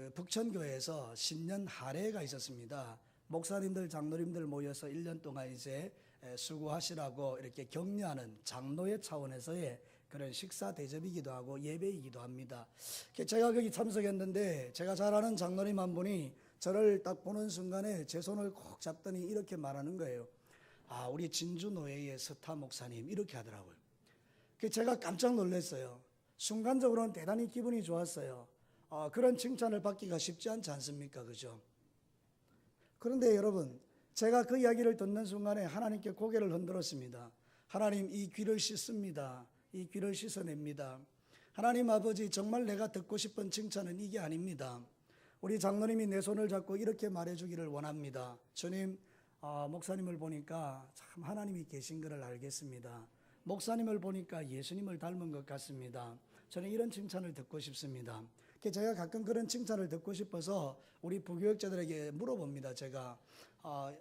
그 북천교회에서 신년 할애가 있었습니다. 목사님들, 장로님들 모여서 1년 동안 이제 수고하시라고 이렇게 격려하는 장로회 차원에서의 그런 식사 대접이기도 하고 예배이기도 합니다. 제가 거기 참석했는데 제가 잘 아는 장로님 한 분이 저를 딱 보는 순간에 제 손을 꼭 잡더니 이렇게 말하는 거예요. 아, 우리 진주노회의 서타 목사님, 이렇게 하더라고요. 제가 깜짝 놀랐어요. 순간적으로는 대단히 기분이 좋았어요. 그런 칭찬을 받기가 쉽지 않지 않습니까? 그죠? 그런데 여러분, 제가 그 이야기를 듣는 순간에 하나님께 고개를 흔들었습니다. 하나님, 이 귀를 씻습니다. 이 귀를 씻어냅니다. 하나님 아버지, 정말 내가 듣고 싶은 칭찬은 이게 아닙니다. 우리 장로님이 내 손을 잡고 이렇게 말해주기를 원합니다. 주님, 목사님을 보니까 참 하나님이 계신 것을 알겠습니다. 목사님을 보니까 예수님을 닮은 것 같습니다. 저는 이런 칭찬을 듣고 싶습니다. 제가 가끔 그런 칭찬을 듣고 싶어서 우리 부교육자들에게 물어봅니다. 제가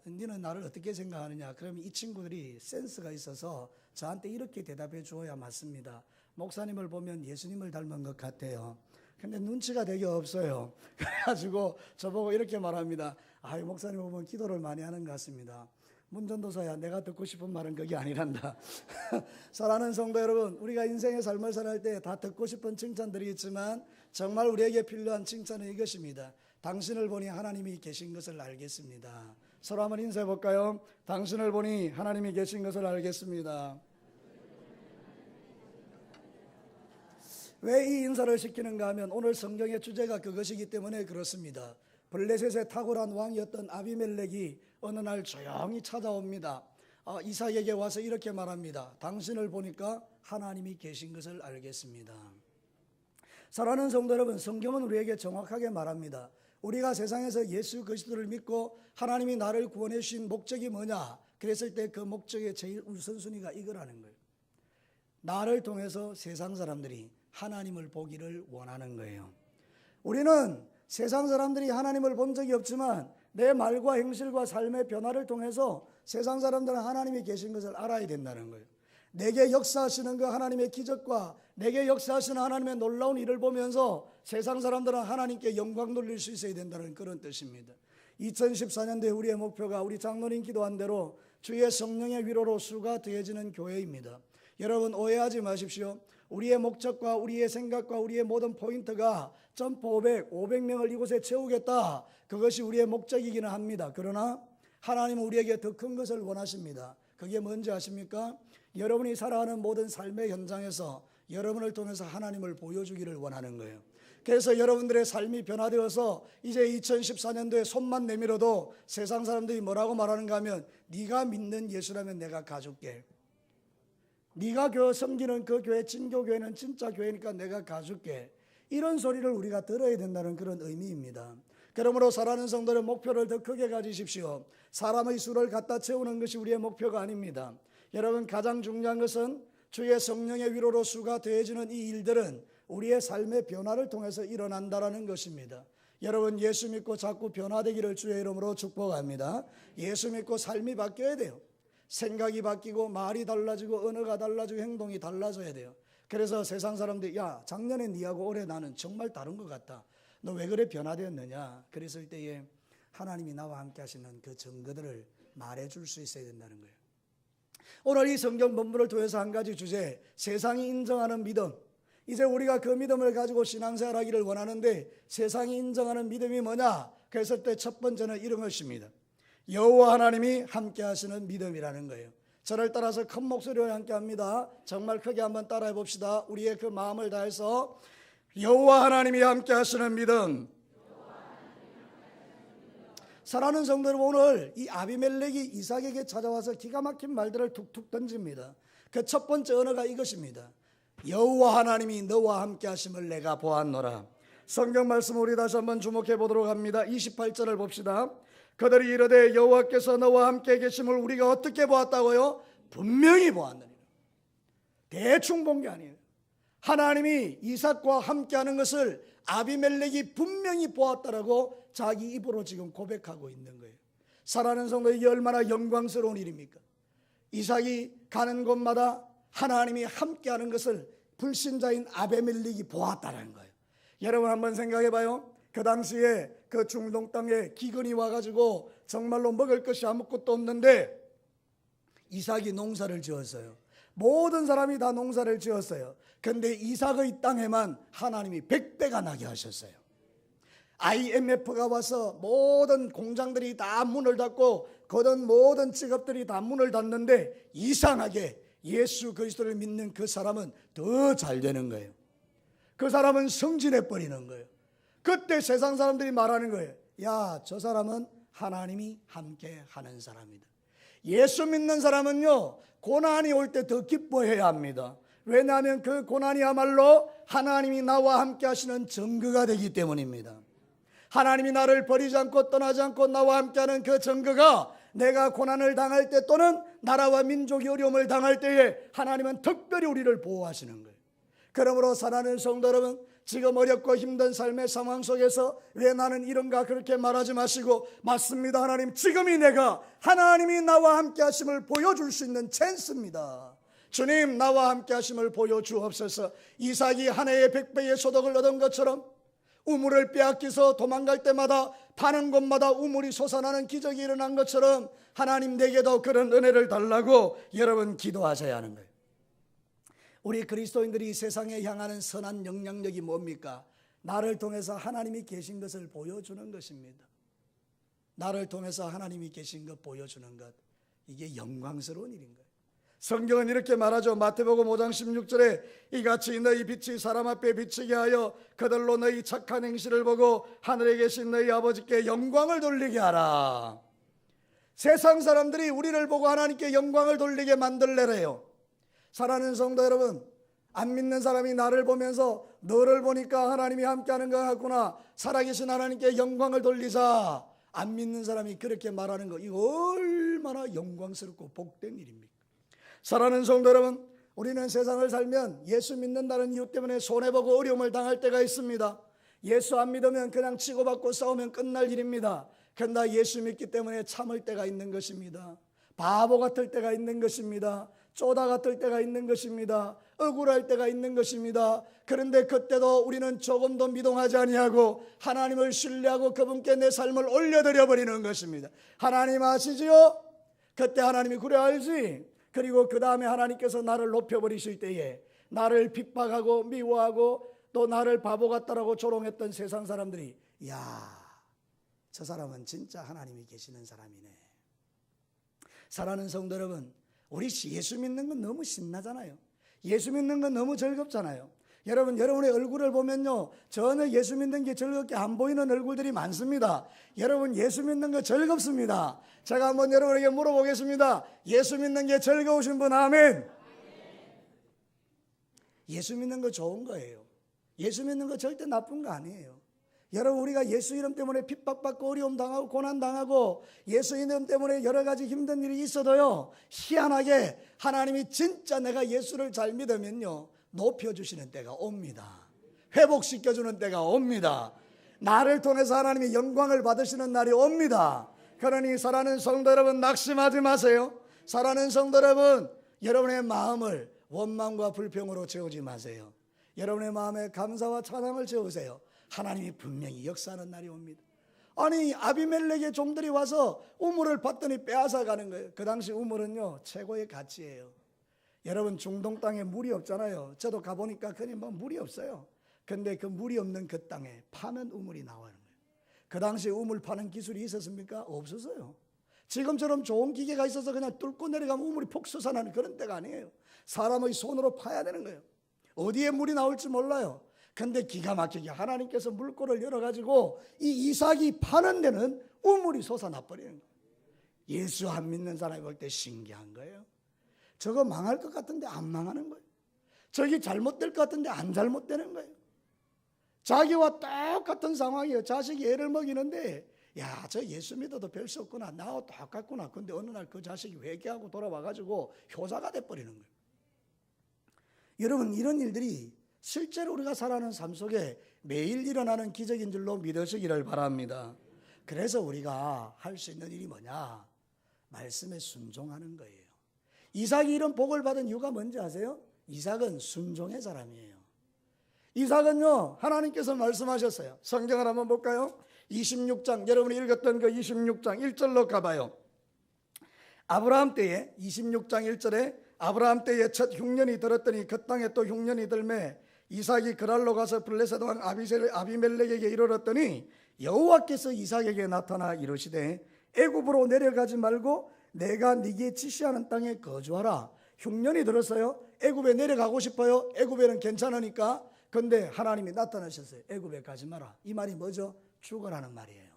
너는 나를 어떻게 생각하느냐? 그러면 이 친구들이 센스가 있어서 저한테 이렇게 대답해 주어야 맞습니다. 목사님을 보면 예수님을 닮은 것 같아요. 근데 눈치가 되게 없어요. 그래가지고 저보고 이렇게 말합니다. 목사님 보면 기도를 많이 하는 것 같습니다. 문전도사야, 내가 듣고 싶은 말은 그게 아니란다. 사랑하는 성도 여러분, 우리가 인생의 삶을 살아갈 때 다 듣고 싶은 칭찬들이 있지만 정말 우리에게 필요한 칭찬은 이것입니다. 당신을 보니 하나님이 계신 것을 알겠습니다. 서로 한번 인사해 볼까요? 당신을 보니 하나님이 계신 것을 알겠습니다. 왜 이 인사를 시키는가 하면 오늘 성경의 주제가 그것이기 때문에 그렇습니다. 블레셋의 탁월한 왕이었던 아비멜렉이 어느 날 조용히 찾아옵니다. 이삭에게 와서 이렇게 말합니다. 당신을 보니까 하나님이 계신 것을 알겠습니다. 사랑하는 성도 여러분, 성경은 우리에게 정확하게 말합니다. 우리가 세상에서 예수 그리스도를 믿고 하나님이 나를 구원해 주신 목적이 뭐냐? 그랬을 때 그 목적의 제일 우선순위가 이거라는 거예요. 나를 통해서 세상 사람들이 하나님을 보기를 원하는 거예요. 우리는 세상 사람들이 하나님을 본 적이 없지만 내 말과 행실과 삶의 변화를 통해서 세상 사람들은 하나님이 계신 것을 알아야 된다는 거예요. 내게 역사하시는 그 하나님의 기적과 내게 역사하시는 하나님의 놀라운 일을 보면서 세상 사람들은 하나님께 영광 돌릴 수 있어야 된다는 그런 뜻입니다. 2014년도에 우리의 목표가 우리 장로님 기도한 대로 주의 성령의 위로로 수가 더해지는 교회입니다. 여러분, 오해하지 마십시오. 우리의 목적과 우리의 생각과 우리의 모든 포인트가 점프 500명을 이곳에 채우겠다, 그것이 우리의 목적이기는 합니다. 그러나 하나님은 우리에게 더 큰 것을 원하십니다. 그게 뭔지 아십니까? 여러분이 살아가는 모든 삶의 현장에서 여러분을 통해서 하나님을 보여주기를 원하는 거예요. 그래서 여러분들의 삶이 변화되어서 이제 2014년도에 손만 내밀어도 세상 사람들이 뭐라고 말하는가 하면, 네가 믿는 예수라면 내가 가줄게. 네가 섬기는 그 교회, 진교교회는 진짜 교회니까 내가 가줄게. 이런 소리를 우리가 들어야 된다는 그런 의미입니다. 그러므로 사랑하는 성도들, 목표를 더 크게 가지십시오. 사람의 수를 갖다 채우는 것이 우리의 목표가 아닙니다. 여러분, 가장 중요한 것은 주의 성령의 위로로 수가 더해지는 이 일들은 우리의 삶의 변화를 통해서 일어난다는 것입니다. 여러분, 예수 믿고 자꾸 변화되기를 주의 이름으로 축복합니다. 예수 믿고 삶이 바뀌어야 돼요. 생각이 바뀌고 말이 달라지고 언어가 달라지고 행동이 달라져야 돼요. 그래서 세상 사람들이, 야, 작년에 니하고 올해 나는 정말 다른 것 같다. 너 왜 그래 변화되었느냐? 그랬을 때에 하나님이 나와 함께 하시는 그 증거들을 말해줄 수 있어야 된다는 거예요. 오늘 이 성경 본문을 통해서 한 가지 주제, 세상이 인정하는 믿음. 이제 우리가 그 믿음을 가지고 신앙생활하기를 원하는데 세상이 인정하는 믿음이 뭐냐? 그랬을 때 첫 번째는 이런 것입니다. 여호와 하나님이 함께 하시는 믿음이라는 거예요. 저를 따라서 큰 목소리로 함께 합니다. 정말 크게 한번 따라해 봅시다. 우리의 그 마음을 다해서 여호와 하나님이 함께 하시는 믿음. 사랑하는 성도 여러분, 오늘 이 아비멜렉이 이삭에게 찾아와서 기가 막힌 말들을 툭툭 던집니다. 그 첫 번째 언어가 이것입니다. 여호와 하나님이 너와 함께 하심을 내가 보았노라. 성경 말씀 우리 다시 한번 주목해 보도록 합니다. 28절을 봅시다. 그들이 이르되 여호와께서 너와 함께 계심을 우리가 어떻게 보았다고요? 분명히 보았느니라. 대충 본 게 아니에요. 하나님이 이삭과 함께하는 것을 아비멜렉이 분명히 보았다라고 자기 입으로 지금 고백하고 있는 거예요. 사랑하는 성도, 이게 얼마나 영광스러운 일입니까? 이삭이 가는 곳마다 하나님이 함께하는 것을 불신자인 아비멜렉이 보았다는 거예요. 여러분 한번 생각해 봐요. 그 당시에 그 중동 땅에 기근이 와가지고 정말로 먹을 것이 아무것도 없는데 이삭이 농사를 지었어요. 모든 사람이 다 농사를 지었어요. 그런데 이삭의 땅에만 하나님이 100배가 나게 하셨어요. IMF가 와서 모든 공장들이 다 문을 닫고 거든 모든 직업들이 다 문을 닫는데 이상하게 예수 그리스도를 믿는 그 사람은 더 잘 되는 거예요. 그 사람은 승진해 버리는 거예요. 그때 세상 사람들이 말하는 거예요. 야, 저 사람은 하나님이 함께 하는 사람이다. 예수 믿는 사람은요, 고난이 올 때 더 기뻐해야 합니다. 왜냐하면 그 고난이야말로 하나님이 나와 함께 하시는 증거가 되기 때문입니다. 하나님이 나를 버리지 않고 떠나지 않고 나와 함께하는 그 증거가 내가 고난을 당할 때 또는 나라와 민족이 어려움을 당할 때에 하나님은 특별히 우리를 보호하시는 거예요. 그러므로 사랑하는 성도 여러분, 지금 어렵고 힘든 삶의 상황 속에서 왜 나는 이런가 그렇게 말하지 마시고, 맞습니다, 하나님, 지금이 내가 하나님이 나와 함께 하심을 보여줄 수 있는 찬스입니다. 주님, 나와 함께 하심을 보여주옵소서. 이삭이 한 해에 100배의 소득을 얻은 것처럼 우물을 빼앗기서 도망갈 때마다 파는 곳마다 우물이 솟아나는 기적이 일어난 것처럼 하나님 내게도 그런 은혜를 달라고 여러분 기도하셔야 하는 거예요. 우리 그리스도인들이 세상에 향하는 선한 영향력이 뭡니까? 나를 통해서 하나님이 계신 것을 보여주는 것입니다. 나를 통해서 하나님이 계신 것 보여주는 것, 이게 영광스러운 일인 거예요. 성경은 이렇게 말하죠. 마태복음 5장 16절에 이같이 너희 빛이 사람 앞에 비치게 하여 그들로 너희 착한 행실을 보고 하늘에 계신 너희 아버지께 영광을 돌리게 하라. 세상 사람들이 우리를 보고 하나님께 영광을 돌리게 만들래래요. 사랑하는 성도 여러분, 안 믿는 사람이 나를 보면서 너를 보니까 하나님이 함께하는 것 같구나, 살아계신 하나님께 영광을 돌리자, 안 믿는 사람이 그렇게 말하는 거, 이거 얼마나 영광스럽고 복된 일입니까? 사랑하는 성도 여러분, 우리는 세상을 살면 예수 믿는다는 이유 때문에 손해보고 어려움을 당할 때가 있습니다. 예수 안 믿으면 그냥 치고받고 싸우면 끝날 일입니다. 그러나 예수 믿기 때문에 참을 때가 있는 것입니다. 바보 같을 때가 있는 것입니다. 쪼다 같을 때가 있는 것입니다. 억울할 때가 있는 것입니다. 그런데 그때도 우리는 조금도 미동하지 아니하고 하나님을 신뢰하고 그분께 내 삶을 올려드려 버리는 것입니다. 하나님 아시지요? 그때 하나님이 그래 알지? 그리고 그 다음에 하나님께서 나를 높여버리실 때에 나를 핍박하고 미워하고 또 나를 바보 같다라고 조롱했던 세상 사람들이, 야, 저 사람은 진짜 하나님이 계시는 사람이네. 사랑하는 성도 여러분, 우리 예수 믿는 건 너무 신나잖아요. 예수 믿는 건 너무 즐겁잖아요. 여러분, 여러분의 얼굴을 보면요, 전혀 예수 믿는 게 즐겁게 안 보이는 얼굴들이 많습니다. 여러분, 예수 믿는 거 즐겁습니다. 제가 한번 여러분에게 물어보겠습니다. 예수 믿는 게 즐거우신 분 아멘. 예수 믿는 거 좋은 거예요. 예수 믿는 거 절대 나쁜 거 아니에요. 여러분, 우리가 예수 이름 때문에 핍박받고 어려움 당하고 고난 당하고 예수 이름 때문에 여러 가지 힘든 일이 있어도요, 희한하게 하나님이 진짜 내가 예수를 잘 믿으면요, 높여주시는 때가 옵니다. 회복시켜주는 때가 옵니다. 나를 통해서 하나님이 영광을 받으시는 날이 옵니다. 그러니 사랑하는 성도 여러분, 낙심하지 마세요. 사랑하는 성도 여러분, 여러분의 마음을 원망과 불평으로 채우지 마세요. 여러분의 마음에 감사와 찬양을 채우세요. 하나님이 분명히 역사하는 날이 옵니다. 아니, 아비멜렉의 종들이 와서 우물을 봤더니 빼앗아 가는 거예요. 그 당시 우물은요, 최고의 가치예요. 여러분, 중동 땅에 물이 없잖아요. 저도 가보니까 그냥 뭐 물이 없어요. 근데 그 물이 없는 그 땅에 파면 우물이 나오는 거예요. 그 당시에 우물 파는 기술이 있었습니까? 없었어요. 지금처럼 좋은 기계가 있어서 그냥 뚫고 내려가면 우물이 폭 솟아나는 그런 때가 아니에요. 사람의 손으로 파야 되는 거예요. 어디에 물이 나올지 몰라요. 근데 기가 막히게 하나님께서 물꼬를 열어가지고 이 이삭이 파는 데는 우물이 솟아나 버리는 거예요. 예수 안 믿는 사람이 볼 때 신기한 거예요. 저거 망할 것 같은데 안 망하는 거예요. 저기 잘못될 것 같은데 안 잘못되는 거예요. 자기와 똑같은 상황이에요. 자식이 애를 먹이는데, 야, 저 예수 믿어도 별 수 없구나, 나하고 똑같구나. 근데 어느 날 그 자식이 회개하고 돌아와가지고 효자가 돼버리는 거예요. 여러분, 이런 일들이 실제로 우리가 살아가는 삶 속에 매일 일어나는 기적인 줄로 믿으시기를 바랍니다. 그래서 우리가 할 수 있는 일이 뭐냐? 말씀에 순종하는 거예요. 이삭이 이런 복을 받은 이유가 뭔지 아세요? 이삭은 순종의 사람이에요. 이삭은요, 하나님께서 말씀하셨어요. 성경을 한번 볼까요? 26장, 여러분이 읽었던 그 26장 1절로 가봐요. 아브라함 때에, 26장 1절에 아브라함 때에 첫 흉년이 들었더니 그 땅에 또 흉년이 들매 이삭이 그랄로 가서 블레셋 왕 아비멜렉에게 이르렀더니 여호와께서 이삭에게 나타나 이르시되 애굽으로 내려가지 말고 내가 네게 지시하는 땅에 거주하라. 흉년이 들었어요. 애굽에 내려가고 싶어요. 애굽에는 괜찮으니까. 근데 하나님이 나타나셨어요. 애굽에 가지 마라. 이 말이 뭐죠? 죽어라는 말이에요.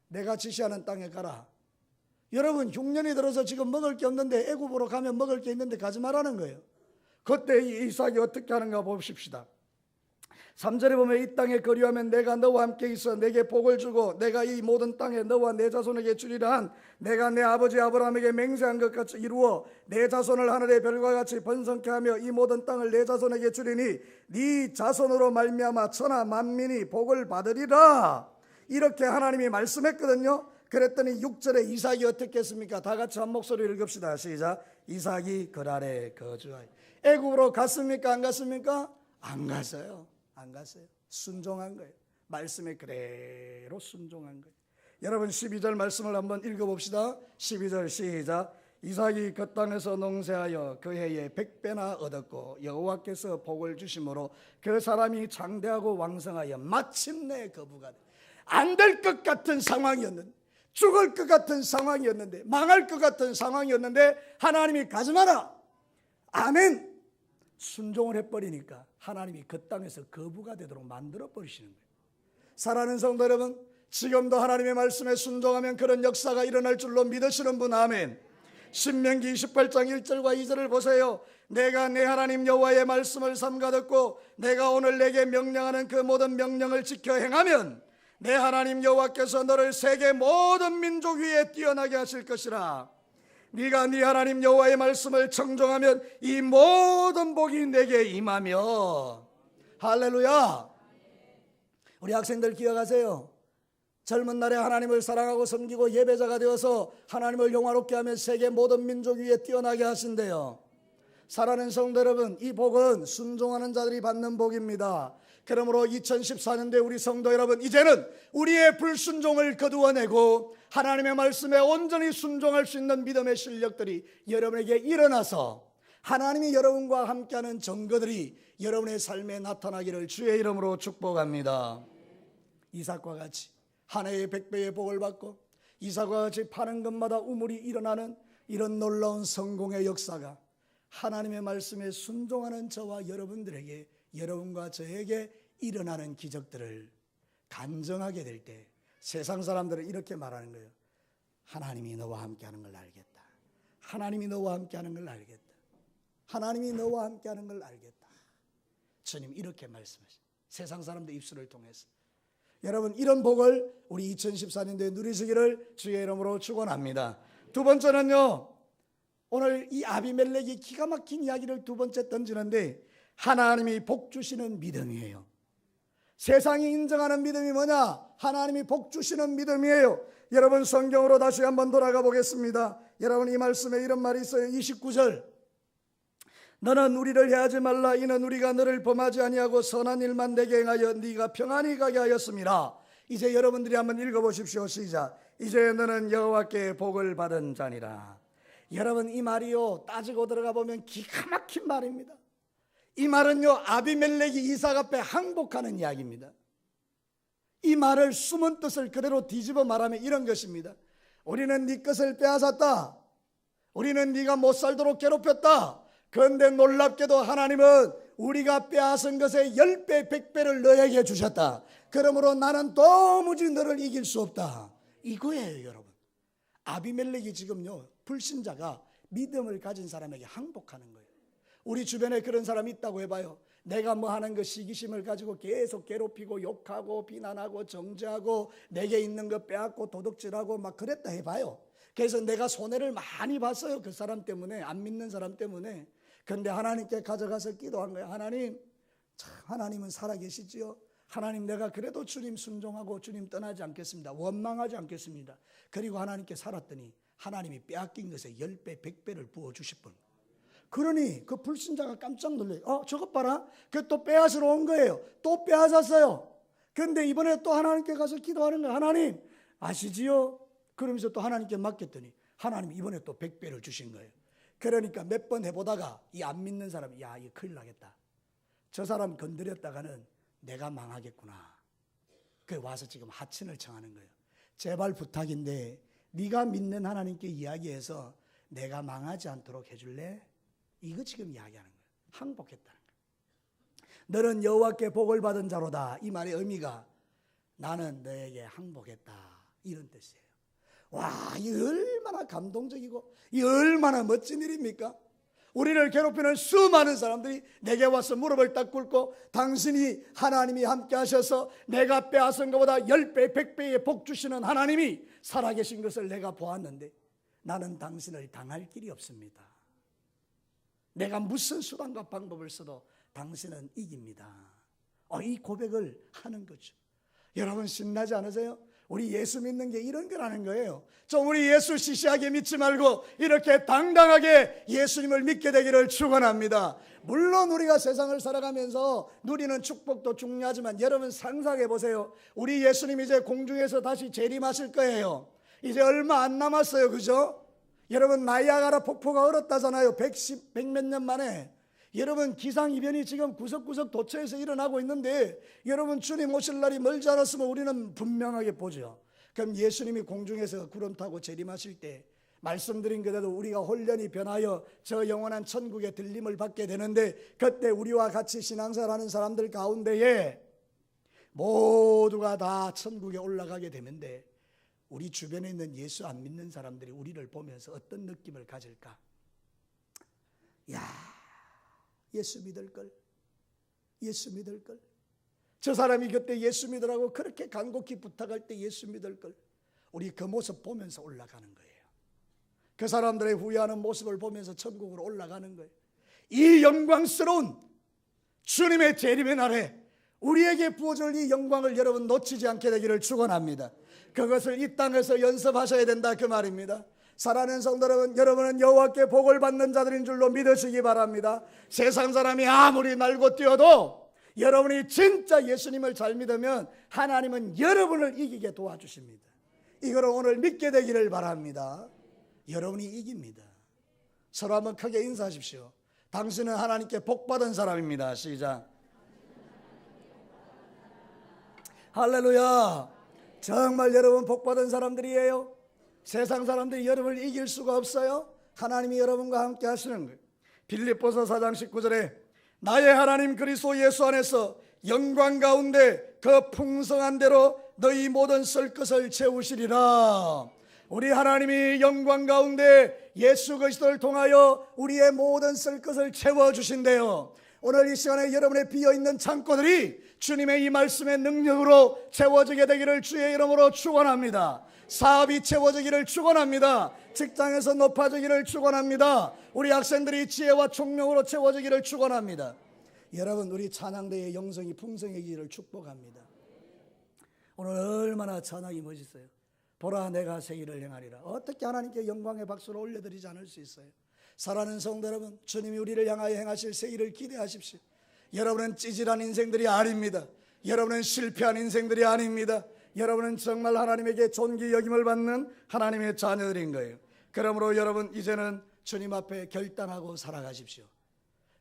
내가 지시하는 땅에 가라. 여러분, 흉년이 들어서 지금 먹을 게 없는데 애굽으로 가면 먹을 게 있는데 가지 말라는 거예요. 그때 이삭이 어떻게 하는가 봅시다. 3절에 보면 이 땅에 거류하면 내가 너와 함께 있어 내게 복을 주고 내가 이 모든 땅에 너와 내 자손에게 주리라 한 내가 내 아버지 아브라함에게 맹세한 것 같이 이루어 내 자손을 하늘의 별과 같이 번성케 하며 이 모든 땅을 내 자손에게 주리니 네 자손으로 말미암아 천하 만민이 복을 받으리라. 이렇게 하나님이 말씀했거든요. 그랬더니 6절에 이삭이 어떻게 했습니까? 다 같이 한 목소리를 읽읍시다. 시작. 이삭이 그랄에 거주하여. 애굽으로 갔습니까? 안 갔습니까? 안 갔어요. 안 갔어요. 순종한 거예요. 말씀에 그대로 순종한 거예요. 여러분 12절 말씀을 한번 읽어봅시다. 12절 시작. 이삭이 그 땅에서 농사하여 그 해에 100배나 얻었고 여호와께서 복을 주심으로 그 사람이 장대하고 왕성하여 마침내 거부가 돼. 안 될 것 같은 상황이었는데, 죽을 것 같은 상황이었는데, 망할 것 같은 상황이었는데 하나님이 가지 마라. 아멘. 순종을 해버리니까 하나님이 그 땅에서 거부가 되도록 만들어버리시는 거예요. 사랑하는 성도 여러분, 지금도 하나님의 말씀에 순종하면 그런 역사가 일어날 줄로 믿으시는 분 아멘. 신명기 28장 1절과 2절을 보세요. 내가 내 하나님 여호와의 말씀을 삼가 듣고 내가 오늘 내게 명령하는 그 모든 명령을 지켜 행하면 내 하나님 여호와께서 너를 세계 모든 민족 위에 뛰어나게 하실 것이라. 네가 네 하나님 여호와의 말씀을 청종하면 이 모든 복이 내게 임하며. 할렐루야. 우리 학생들 기억하세요. 젊은 날에 하나님을 사랑하고 섬기고 예배자가 되어서 하나님을 영화롭게 하며 세계 모든 민족 위에 뛰어나게 하신대요. 사랑하는 성도 여러분, 이 복은 순종하는 자들이 받는 복입니다. 그러므로 2014년도에 우리 성도 여러분, 이제는 우리의 불순종을 거두어내고 하나님의 말씀에 온전히 순종할 수 있는 믿음의 실력들이 여러분에게 일어나서 하나님이 여러분과 함께하는 증거들이 여러분의 삶에 나타나기를 주의 이름으로 축복합니다. 이삭과 같이 한 해에 100배의 복을 받고 이삭과 같이 파는 것마다 우물이 일어나는 이런 놀라운 성공의 역사가 하나님의 말씀에 순종하는 저와 여러분들에게, 여러분과 저에게 일어나는 기적들을 간증하게 될 때 세상 사람들은 이렇게 말하는 거예요. 하나님이 너와 함께하는 걸 알겠다. 하나님이 너와 함께하는 걸 알겠다. 하나님이 너와 함께하는 걸 알겠다. 주님 이렇게 말씀하십니다. 세상 사람들 입술을 통해서. 여러분, 이런 복을 우리 2014년도에 누리시기를 주의 이름으로 축원합니다. 두 번째는요, 오늘 이 아비멜렉이 기가 막힌 이야기를 두 번째 던지는데 하나님이 복 주시는 믿음이에요. 세상이 인정하는 믿음이 뭐냐? 하나님이 복 주시는 믿음이에요. 여러분 성경으로 다시 한번 돌아가 보겠습니다. 여러분 이 말씀에 이런 말이 있어요. 29절. 너는 우리를 해하지 말라. 이는 우리가 너를 범하지 아니하고 선한 일만 내게 행하여 네가 평안히 가게 하였음이라. 이제 여러분들이 한번 읽어보십시오. 시작. 이제 너는 여호와께 복을 받은 자니라. 여러분 이 말이요, 따지고 들어가 보면 기가 막힌 말입니다. 이 말은요, 아비멜렉이 이삭 앞에 항복하는 이야기입니다. 이 말을 숨은 뜻을 그대로 뒤집어 말하면 이런 것입니다. 우리는 네 것을 빼앗았다. 우리는 네가 못 살도록 괴롭혔다. 그런데 놀랍게도 하나님은 우리가 빼앗은 것의 10배, 100배를 너에게 주셨다. 그러므로 나는 도무지 너를 이길 수 없다. 이거예요, 여러분. 아비멜렉이 지금요, 불신자가 믿음을 가진 사람에게 항복하는 거예요. 우리 주변에 그런 사람이 있다고 해봐요. 내가 뭐 하는 거 시기심을 가지고 계속 괴롭히고 욕하고 비난하고 정죄하고 내게 있는 거 빼앗고 도둑질하고 막 그랬다 해봐요. 그래서 내가 손해를 많이 봤어요. 그 사람 때문에, 안 믿는 사람 때문에. 그런데 하나님께 가져가서 기도한 거예요. 하나님, 참 하나님은 살아계시지요. 하나님, 내가 그래도 주님 순종하고 주님 떠나지 않겠습니다. 원망하지 않겠습니다. 그리고 하나님께 살았더니 하나님이 빼앗긴 것에 10배, 100배를 부어주실 분. 그러니 그 불신자가 깜짝 놀라요. 저것 봐라. 그 또 빼앗으러 온 거예요. 또 빼앗았어요. 그런데 이번에 또 하나님께 가서 기도하는 거예요. 하나님 아시지요? 그러면서 또 하나님께 맡겼더니 하나님 이번에 또 100배를 주신 거예요. 그러니까 몇 번 해보다가 이 안 믿는 사람이 야 이거 큰일 나겠다. 저 사람 건드렸다가는 내가 망하겠구나. 그 와서 지금 하친을 청하는 거예요. 제발 부탁인데 네가 믿는 하나님께 이야기해서 내가 망하지 않도록 해줄래? 이거 지금 이야기하는 거예요. 항복했다는 거예요. 너는 여호와께 복을 받은 자로다. 이 말의 의미가 나는 너에게 항복했다 이런 뜻이에요. 와, 이 얼마나 감동적이고 이 얼마나 멋진 일입니까? 우리를 괴롭히는 수많은 사람들이 내게 와서 무릎을 딱 꿇고 당신이 하나님이 함께 하셔서 내가 빼앗은 것보다 10배 100배의 복 주시는 하나님이 살아계신 것을 내가 보았는데 나는 당신을 당할 길이 없습니다. 내가 무슨 수단과 방법을 써도 당신은 이깁니다. 이 고백을 하는 거죠. 여러분 신나지 않으세요? 우리 예수 믿는 게 이런 거라는 거예요. 좀 우리 예수 시시하게 믿지 말고 이렇게 당당하게 예수님을 믿게 되기를 축원합니다. 물론 우리가 세상을 살아가면서 누리는 축복도 중요하지만 여러분 상상해 보세요. 우리 예수님 이제 공중에서 다시 재림하실 거예요. 이제 얼마 안 남았어요. 그죠? 여러분 나이아가라 폭포가 얼었다잖아요. 100몇 년 만에. 여러분 기상이변이 지금 구석구석 도처에서 일어나고 있는데 여러분 주님 오실 날이 멀지 않았으면 우리는 분명하게 보죠. 그럼 예수님이 공중에서 구름 타고 재림하실 때 말씀드린 그대로 우리가 홀련히 변하여 저 영원한 천국의 들림을 받게 되는데 그때 우리와 같이 신앙생활하는 사람들 가운데에 모두가 다 천국에 올라가게 되는데 우리 주변에 있는 예수 안 믿는 사람들이 우리를 보면서 어떤 느낌을 가질까? 야, 예수 믿을걸. 예수 믿을걸. 저 사람이 그때 예수 믿으라고 그렇게 간곡히 부탁할 때 예수 믿을걸. 우리 그 모습 보면서 올라가는 거예요. 그 사람들의 후회하는 모습을 보면서 천국으로 올라가는 거예요. 이 영광스러운 주님의 재림의 날에 우리에게 부어줄 이 영광을 여러분 놓치지 않게 되기를 축원합니다. 그것을 이 땅에서 연습하셔야 된다 그 말입니다. 사랑하는 성도 여러분, 여러분은 여호와께 복을 받는 자들인 줄로 믿으시기 바랍니다. 세상 사람이 아무리 날고 뛰어도 여러분이 진짜 예수님을 잘 믿으면 하나님은 여러분을 이기게 도와주십니다. 이걸 오늘 믿게 되기를 바랍니다. 여러분이 이깁니다. 서로 한번 크게 인사하십시오. 당신은 하나님께 복 받은 사람입니다. 시작. 할렐루야. 정말 여러분 복 받은 사람들이에요. 세상 사람들이 여러분을 이길 수가 없어요. 하나님이 여러분과 함께 하시는 거예요. 빌립보서 4장 19절에 나의 하나님 그리스도 예수 안에서 영광 가운데 그 풍성한 대로 너희 모든 쓸 것을 채우시리라. 우리 하나님이 영광 가운데 예수 그리스도를 통하여 우리의 모든 쓸 것을 채워주신대요. 오늘 이 시간에 여러분의 비어있는 창고들이 주님의 이 말씀의 능력으로 채워지게 되기를 주의 이름으로 축원합니다. 사업이 채워지기를 축원합니다. 직장에서 높아지기를 축원합니다. 우리 학생들이 지혜와 총명으로 채워지기를 축원합니다. 여러분 우리 찬양대의 영성이 풍성해지기를 축복합니다. 오늘 얼마나 찬양이 멋있어요. 보라 내가 새 일을 행하리라. 어떻게 하나님께 영광의 박수를 올려드리지 않을 수 있어요. 사랑하는 성도 여러분, 주님이 우리를 향하여 행하실 새 일을 기대하십시오. 여러분은 찌질한 인생들이 아닙니다. 여러분은 실패한 인생들이 아닙니다. 여러분은 정말 하나님에게 존귀 여김을 받는 하나님의 자녀들인 거예요. 그러므로 여러분 이제는 주님 앞에 결단하고 살아가십시오.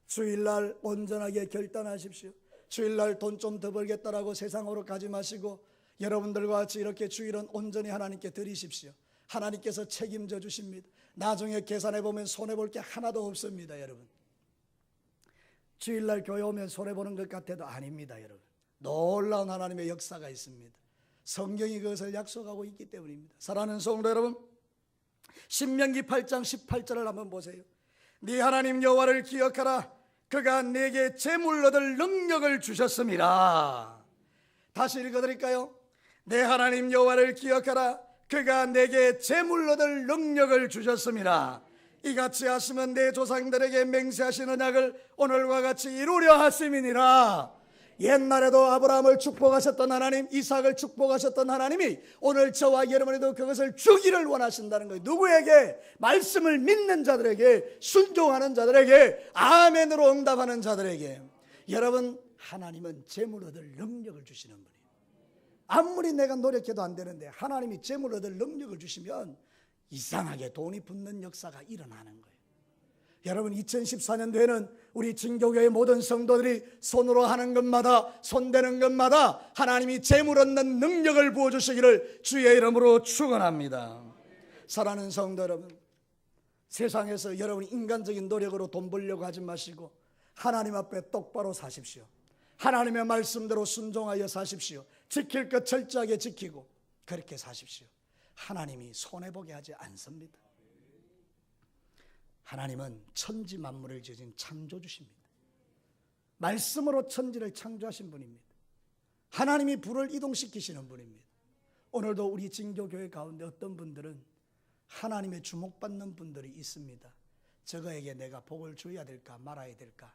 주일날 온전하게 결단하십시오. 주일날 돈 좀 더 벌겠다라고 세상으로 가지 마시고 여러분들과 같이 이렇게 주일은 온전히 하나님께 드리십시오. 하나님께서 책임져 주십니다. 나중에 계산해 보면 손해볼 게 하나도 없습니다. 여러분 주일날 교회 오면 손해보는 것 같아도 아닙니다. 여러분 놀라운 하나님의 역사가 있습니다. 성경이 그것을 약속하고 있기 때문입니다. 사랑하는 성도 여러분, 신명기 8장 18절을 한번 보세요. 네 하나님 여호와를 기억하라. 그가 내게 재물 얻을 능력을 주셨습니다. 다시 읽어드릴까요? 내 하나님 여호와를 기억하라. 그가 내게 재물 얻을 능력을 주셨습니다. 이같이 하시면 내 조상들에게 맹세하신 언약을 오늘과 같이 이루려 하심이니라. 옛날에도 아브라함을 축복하셨던 하나님, 이삭을 축복하셨던 하나님이 오늘 저와 여러분에도 그것을 주기를 원하신다는 거예요. 누구에게? 말씀을 믿는 자들에게, 순종하는 자들에게, 아멘으로 응답하는 자들에게. 여러분, 하나님은 재물 얻을 능력을 주시는 분이에요. 아무리 내가 노력해도 안 되는데 하나님이 재물 얻을 능력을 주시면 이상하게 돈이 붙는 역사가 일어나는 거예요. 여러분, 2014년도에는 우리 진교교의 모든 성도들이 손으로 하는 것마다, 손대는 것마다 하나님이 재물 얻는 능력을 부어주시기를 주의 이름으로 축원합니다. 사랑하는 성도 여러분, 세상에서 여러분이 인간적인 노력으로 돈 벌려고 하지 마시고 하나님 앞에 똑바로 사십시오. 하나님의 말씀대로 순종하여 사십시오. 지킬 것 철저하게 지키고 그렇게 사십시오. 하나님이 손해보게 하지 않습니다. 하나님은 천지 만물을 지으신 창조주십니다. 말씀으로 천지를 창조하신 분입니다. 하나님이 불을 이동시키시는 분입니다. 오늘도 우리 진교교회 가운데 어떤 분들은 하나님의 주목받는 분들이 있습니다. 저거에게 내가 복을 줘야 될까 말아야 될까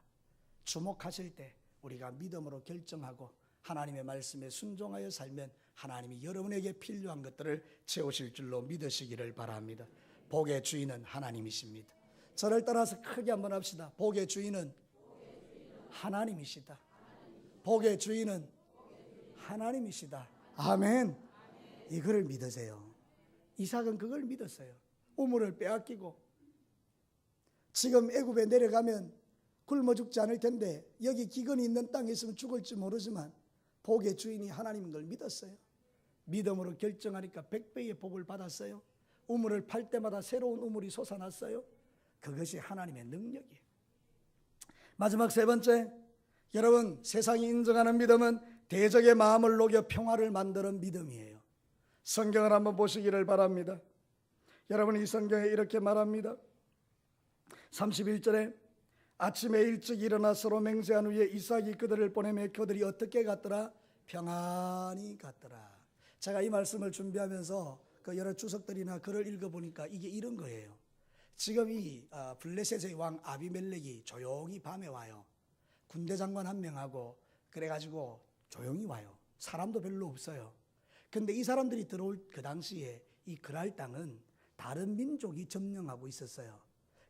주목하실 때 우리가 믿음으로 결정하고 하나님의 말씀에 순종하여 살면 하나님이 여러분에게 필요한 것들을 채우실 줄로 믿으시기를 바랍니다. 복의 주인은 하나님이십니다. 저를 따라서 크게 한번 합시다. 복의 주인은 하나님이시다. 복의 주인은 하나님이시다. 아멘. 이거를 믿으세요. 이삭은 그걸 믿었어요. 우물을 빼앗기고 지금 애굽에 내려가면 굶어 죽지 않을 텐데 여기 기근이 있는 땅에 있으면 죽을지 모르지만 복의 주인이 하나님인 걸 믿었어요. 믿음으로 결정하니까 100배의 복을 받았어요. 우물을 팔 때마다 새로운 우물이 솟아났어요. 그것이 하나님의 능력이에요. 마지막 세 번째, 여러분, 세상이 인정하는 믿음은 대적의 마음을 녹여 평화를 만드는 믿음이에요. 성경을 한번 보시기를 바랍니다. 여러분, 이 성경에 이렇게 말합니다. 31절에 아침에 일찍 일어나 서로 맹세한 후에 이삭이 그들을 보내매 그들이 어떻게 갔더라? 평안히 갔더라. 제가 이 말씀을 준비하면서 그 여러 주석들이나 글을 읽어보니까 이게 이런 거예요. 지금 이 블레셋의 왕 아비멜렉이 조용히 밤에 와요. 군대 장관 한 명하고 그래가지고 조용히 와요. 사람도 별로 없어요. 근데 이 사람들이 들어올 그 당시에 이 그랄 땅은 다른 민족이 점령하고 있었어요.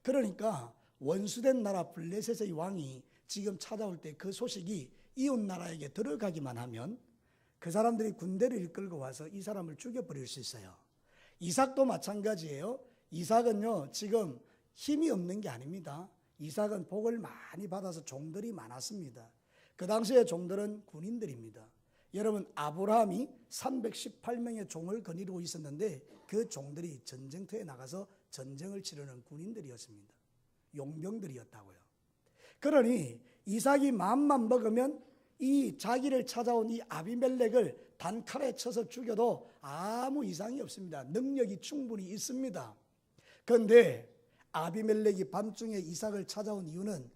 그러니까 원수된 나라 블레셋의 왕이 지금 찾아올 때 그 소식이 이웃 나라에게 들어가기만 하면 그 사람들이 군대를 이끌고 와서 이 사람을 죽여버릴 수 있어요. 이삭도 마찬가지예요. 이삭은요, 지금 힘이 없는 게 아닙니다. 이삭은 복을 많이 받아서 종들이 많았습니다. 그 당시에 종들은 군인들입니다. 여러분, 아브라함이 318명의 종을 거느리고 있었는데 그 종들이 전쟁터에 나가서 전쟁을 치르는 군인들이었습니다. 용병들이었다고요. 그러니 이삭이 마음만 먹으면 이 자기를 찾아온 이 아비멜렉을 단칼에 쳐서 죽여도 아무 이상이 없습니다. 능력이 충분히 있습니다. 그런데 아비멜렉이 밤중에 이삭을 찾아온 이유는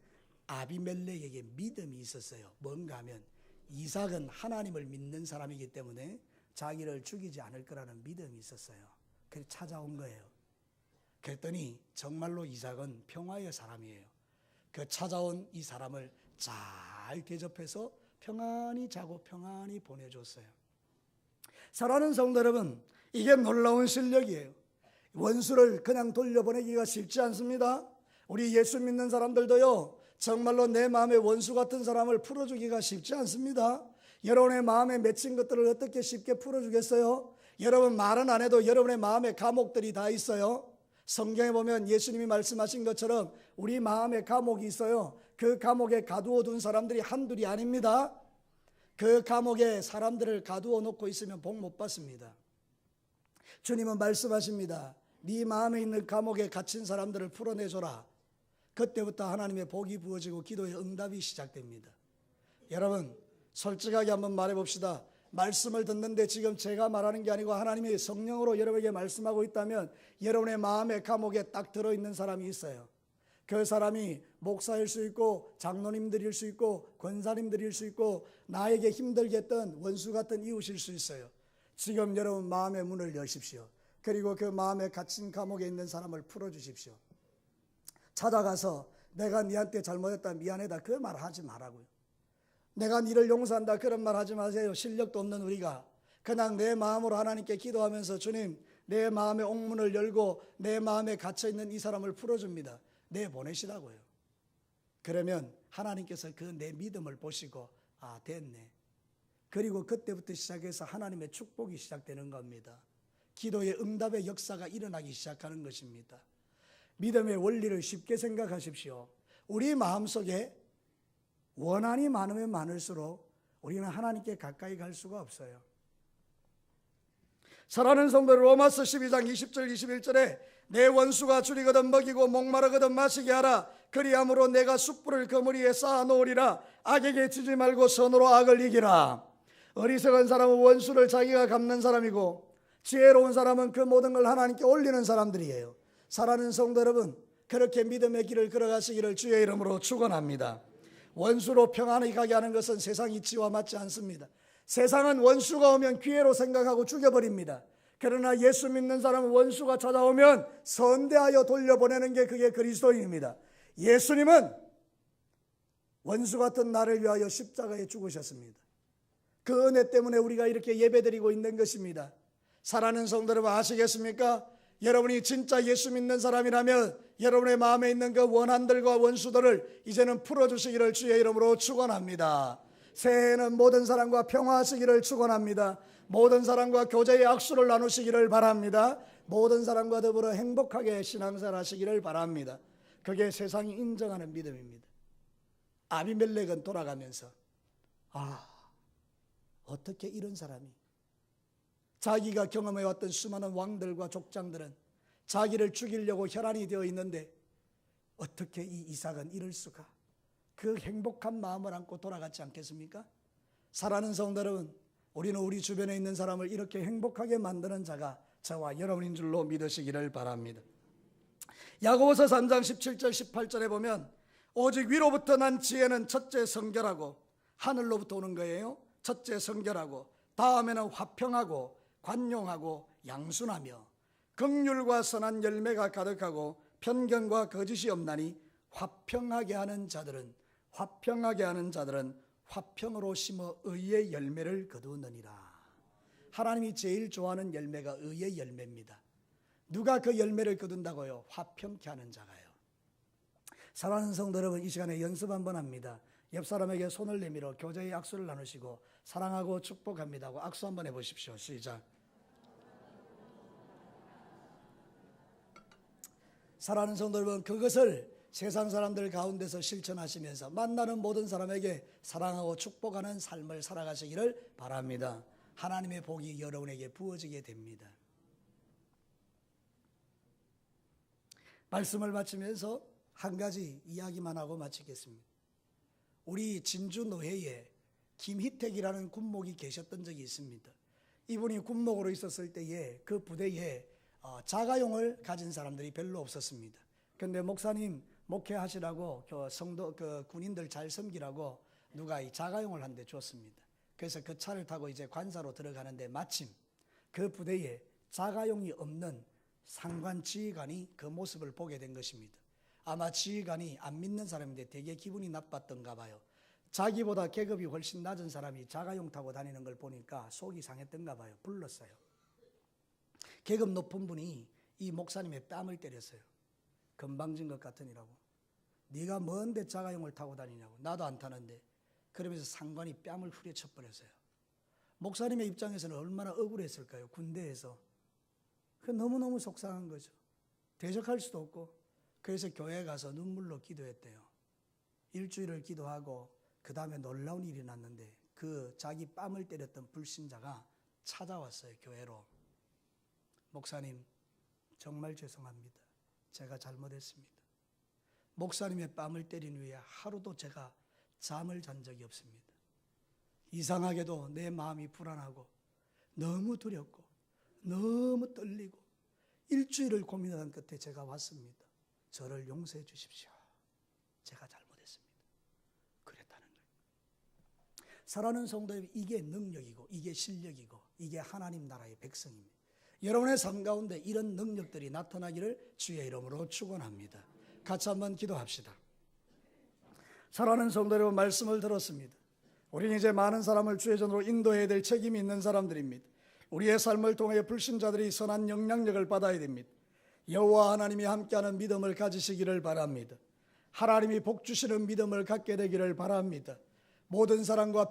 아비멜렉에게 믿음이 있었어요. 뭔가 하면 이삭은 하나님을 믿는 사람이기 때문에 자기를 죽이지 않을 거라는 믿음이 있었어요. 그래서 찾아온 거예요. 그랬더니 정말로 이삭은 평화의 사람이에요. 그 찾아온 이 사람을 잘 대접해서 평안히 자고 평안히 보내줬어요. 사랑하는 성도 여러분, 이게 놀라운 실력이에요. 원수를 그냥 돌려보내기가 쉽지 않습니다. 우리 예수 믿는 사람들도요, 정말로 내 마음의 원수 같은 사람을 풀어주기가 쉽지 않습니다. 여러분의 마음에 맺힌 것들을 어떻게 쉽게 풀어주겠어요? 여러분 말은 안 해도 여러분의 마음에 감옥들이 다 있어요. 성경에 보면 예수님이 말씀하신 것처럼 우리 마음에 감옥이 있어요. 그 감옥에 가두어 둔 사람들이 한둘이 아닙니다. 그 감옥에 사람들을 가두어 놓고 있으면 복 못 받습니다. 주님은 말씀하십니다. 네 마음에 있는 감옥에 갇힌 사람들을 풀어내줘라. 그때부터 하나님의 복이 부어지고 기도의 응답이 시작됩니다. 여러분, 솔직하게 한번 말해봅시다. 말씀을 듣는데 지금 제가 말하는 게 아니고 하나님의 성령으로 여러분에게 말씀하고 있다면 여러분의 마음의 감옥에 딱 들어있는 사람이 있어요. 그 사람이 목사일 수 있고 장로님들일 수 있고 권사님들일 수 있고 나에게 힘들게 했던 원수 같은 이웃일 수 있어요. 지금 여러분 마음의 문을 여십시오. 그리고 그 마음에 갇힌 감옥에 있는 사람을 풀어주십시오. 찾아가서 내가 니한테 잘못했다 미안하다 그 말 하지 말라고요. 내가 니를 용서한다 그런 말 하지 마세요. 실력도 없는 우리가 그냥 내 마음으로 하나님께 기도하면서 주님 내 마음의 옥문을 열고 내 마음에 갇혀있는 이 사람을 풀어줍니다. 내보내시라고요. 그러면 하나님께서 그 내 믿음을 보시고 아 됐네. 그리고 그때부터 시작해서 하나님의 축복이 시작되는 겁니다. 기도의 응답의 역사가 일어나기 시작하는 것입니다. 믿음의 원리를 쉽게 생각하십시오. 우리 마음속에 원한이 많으면 많을수록 우리는 하나님께 가까이 갈 수가 없어요. 사랑하는 성도, 로마서 12장 20절 21절에 내 원수가 줄이거든 먹이고 목마르거든 마시게 하라. 그리함으로 내가 숯불을 그물 위에 쌓아놓으리라. 악에게 지지 말고 선으로 악을 이기라. 어리석은 사람은 원수를 자기가 갚는 사람이고 지혜로운 사람은 그 모든 걸 하나님께 올리는 사람들이에요. 사랑하는 성도 여러분, 그렇게 믿음의 길을 걸어가시기를 주의 이름으로 축원합니다. 원수로 평안히 가게 하는 것은 세상 이치와 맞지 않습니다. 세상은 원수가 오면 기회로 생각하고 죽여버립니다. 그러나 예수 믿는 사람은 원수가 찾아오면 선대하여 돌려보내는 게 그게 그리스도인입니다. 예수님은 원수 같은 나를 위하여 십자가에 죽으셨습니다. 그 은혜 때문에 우리가 이렇게 예배드리고 있는 것입니다. 사랑하는 성도 여러분, 아시겠습니까? 여러분이 진짜 예수 믿는 사람이라면 여러분의 마음에 있는 그 원한들과 원수들을 이제는 풀어주시기를 주의 이름으로 축원합니다. 새해에는 모든 사람과 평화하시기를 축원합니다. 모든 사람과 교제의 악수를 나누시기를 바랍니다. 모든 사람과 더불어 행복하게 신앙생활 하시기를 바랍니다. 그게 세상이 인정하는 믿음입니다. 아비멜렉은 돌아가면서 어떻게 이런 사람이, 자기가 경험해왔던 수많은 왕들과 족장들은 자기를 죽이려고 혈안이 되어 있는데 어떻게 이 이삭은 이럴 수가, 그 행복한 마음을 안고 돌아갔지 않겠습니까? 사랑하는 성도 여러분, 우리는 우리 주변에 있는 사람을 이렇게 행복하게 만드는 자가 저와 여러분인 줄로 믿으시기를 바랍니다. 야고보서 3장 17절 18절에 보면 오직 위로부터 난 지혜는 첫째 성결하고, 하늘로부터 오는 거예요. 첫째 성결하고, 다음에는 화평하고 관용하고 양순하며 긍휼과 선한 열매가 가득하고 편견과 거짓이 없나니 화평하게 하는 자들은 화평으로 심어 의의 열매를 거두느니라. 하나님이 제일 좋아하는 열매가 의의 열매입니다. 누가 그 열매를 거둔다고요? 화평케 하는 자가요. 사랑하는 성도 여러분, 이 시간에 연습 한번 합니다. 옆 사람에게 손을 내밀어 교제의 악수를 나누시고 사랑하고 축복합니다 하고 악수 한번 해보십시오. 시작. 사랑하는 성도 여러분, 그것을 세상 사람들 가운데서 실천하시면서 만나는 모든 사람에게 사랑하고 축복하는 삶을 살아가시기를 바랍니다. 하나님의 복이 여러분에게 부어지게 됩니다. 말씀을 마치면서 한 가지 이야기만 하고 마치겠습니다. 우리 진주 노회에 김희택이라는 군목이 계셨던 적이 있습니다. 이분이 군목으로 있었을 때에 그 부대에 자가용을 가진 사람들이 별로 없었습니다. 그런데 목사님 목회하시라고 성도 군인들 잘 섬기라고 누가 이 자가용을 한 대 줬습니다. 그래서 그 차를 타고 이제 관사로 들어가는데 마침 그 부대에 자가용이 없는 상관 지휘관이 그 모습을 보게 된 것입니다. 아마 지휘관이 안 믿는 사람인데 되게 기분이 나빴던가 봐요. 자기보다 계급이 훨씬 낮은 사람이 자가용 타고 다니는 걸 보니까 속이 상했던가 봐요. 불렀어요. 계급 높은 분이 이 목사님의 뺨을 때렸어요. 건방진 것 같으니라고. 네가 뭔데 자가용을 타고 다니냐고. 나도 안 타는데. 그러면서 상관이 뺨을 후려쳐 버렸어요. 목사님의 입장에서는 얼마나 억울했을까요? 군대에서. 그 너무너무 속상한 거죠. 대적할 수도 없고. 그래서 교회에 가서 눈물로 기도했대요. 일주일을 기도하고 그 다음에 놀라운 일이 났는데 그 자기 뺨을 때렸던 불신자가 찾아왔어요. 교회로. 목사님 정말 죄송합니다. 제가 잘못했습니다. 목사님의 뺨을 때린 후에 하루도 제가 잠을 잔 적이 없습니다. 이상하게도 내 마음이 불안하고 너무 두렵고 너무 떨리고 일주일을 고민한 끝에 제가 왔습니다. 저를 용서해 주십시오. 제가 잘못했습니다. 그랬다는 거예요. 사랑하는 성도 여러분, 이게 능력이고 이게 실력이고 이게 하나님 나라의 백성입니다. 여러분의 삶 가운데 이런 능력들이 나타나기를 주의 이름으로 축원합니다. 같이 한번 기도합시다. 사랑하는 성도 여러분, 말씀을 들었습니다. 우리는 이제 많은 사람을 주의 전으로 인도해야 될 책임이 있는 사람들입니다. 우리의 삶을 통해 불신자들이 선한 영향력을 받아야 됩니다. 여호와 하나님이 함께하는 믿음을 가지시기를 바랍니다. 하나님이 복 주시는 믿음을 갖게 되기를 바랍니다. 모든 사람과